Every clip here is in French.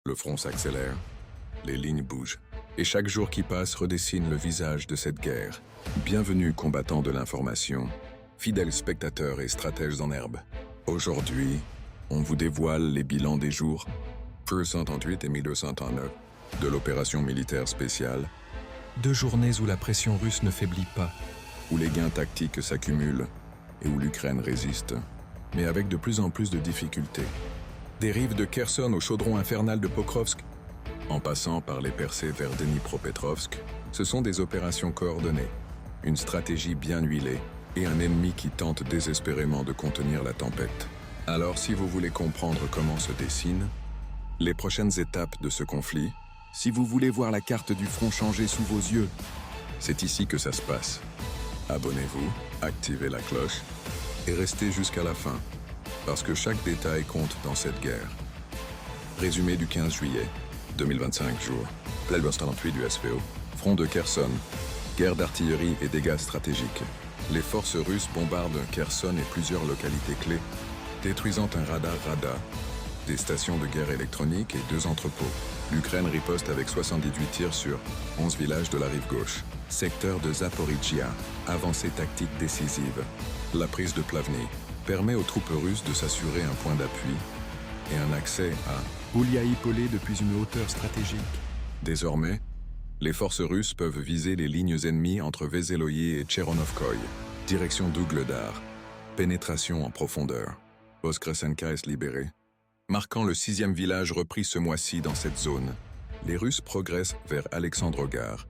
Le front s'accélère, les lignes bougent, et chaque jour qui passe redessine le visage de cette guerre. Bienvenue combattants de l'information, fidèles spectateurs et stratèges en herbe. Aujourd'hui, on vous dévoile les bilans des jours 138 et 1239 de l'opération militaire spéciale. 2 journées où la pression russe ne faiblit pas, où les gains tactiques s'accumulent et où l'Ukraine résiste, mais avec de plus en plus de difficultés. Des rives de Kherson au chaudron infernal de Pokrovsk, en passant par les percées vers Dnipropetrovsk, ce sont des opérations coordonnées, une stratégie bien huilée et un ennemi qui tente désespérément de contenir la tempête. Alors si vous voulez comprendre comment se dessinent les prochaines étapes de ce conflit, si vous voulez voir la carte du front changer sous vos yeux, c'est ici que ça se passe. Abonnez-vous, activez la cloche et restez jusqu'à la fin, parce que chaque détail compte dans cette guerre. Résumé du 15 juillet, 2025 jours. Plelbos 38 du SVO. Front de Kherson. Guerre d'artillerie et dégâts stratégiques. Les forces russes bombardent Kherson et plusieurs localités clés, détruisant un radar, des stations de guerre électroniques et 2 entrepôts. L'Ukraine riposte avec 78 tirs sur 11 villages de la rive gauche. Secteur de Zaporizhia. Avancée tactique décisive. La prise de Plavny permet aux troupes russes de s'assurer un point d'appui et un accès à Gouliaï-Polé depuis une hauteur stratégique. Désormais, les forces russes peuvent viser les lignes ennemies entre Veseloye et Tcheronovkoï, direction Dougledar, pénétration en profondeur. Voskresenka est libérée, marquant le 6e village repris ce mois-ci dans cette zone. Les Russes progressent vers Alexandrogare,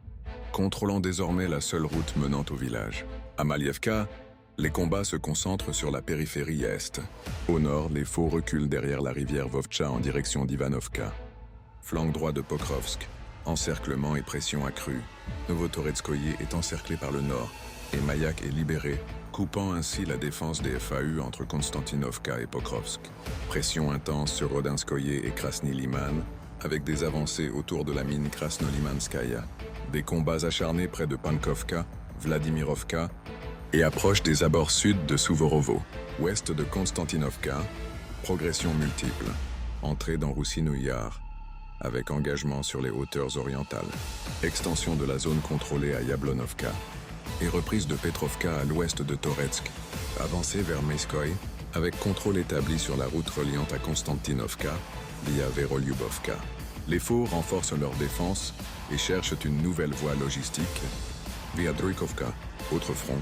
contrôlant désormais la seule route menant au village. À Malievka, les combats se concentrent sur la périphérie est. Au nord, les faux reculent derrière la rivière Vovcha en direction d'Ivanovka. Flanc droit de Pokrovsk, encerclement et pression accrue. Novotoretskoye est encerclé par le nord et Mayak est libéré, coupant ainsi la défense des FAU entre Konstantinovka et Pokrovsk. Pression intense sur Rodinskoye et Krasny Liman, avec des avancées autour de la mine Krasnolimanskaya. Des combats acharnés près de Pankovka, Vladimirovka, et approche des abords sud de Souvorovo. Ouest de Konstantinovka, progression multiple. Entrée dans Roussino Yar, avec engagement sur les hauteurs orientales. Extension de la zone contrôlée à Yablonovka et reprise de Petrovka à l'ouest de Toretsk. Avancée vers Meiskoï, avec contrôle établi sur la route reliant à Konstantinovka via Verolyubovka. Les faux renforcent leur défense et cherchent une nouvelle voie logistique via Druikovka, autre front.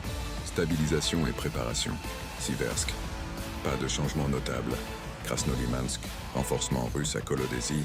Stabilisation et préparation. Siversk. Pas de changement notable. Krasnolimansk. Renforcement russe à Kolodesi.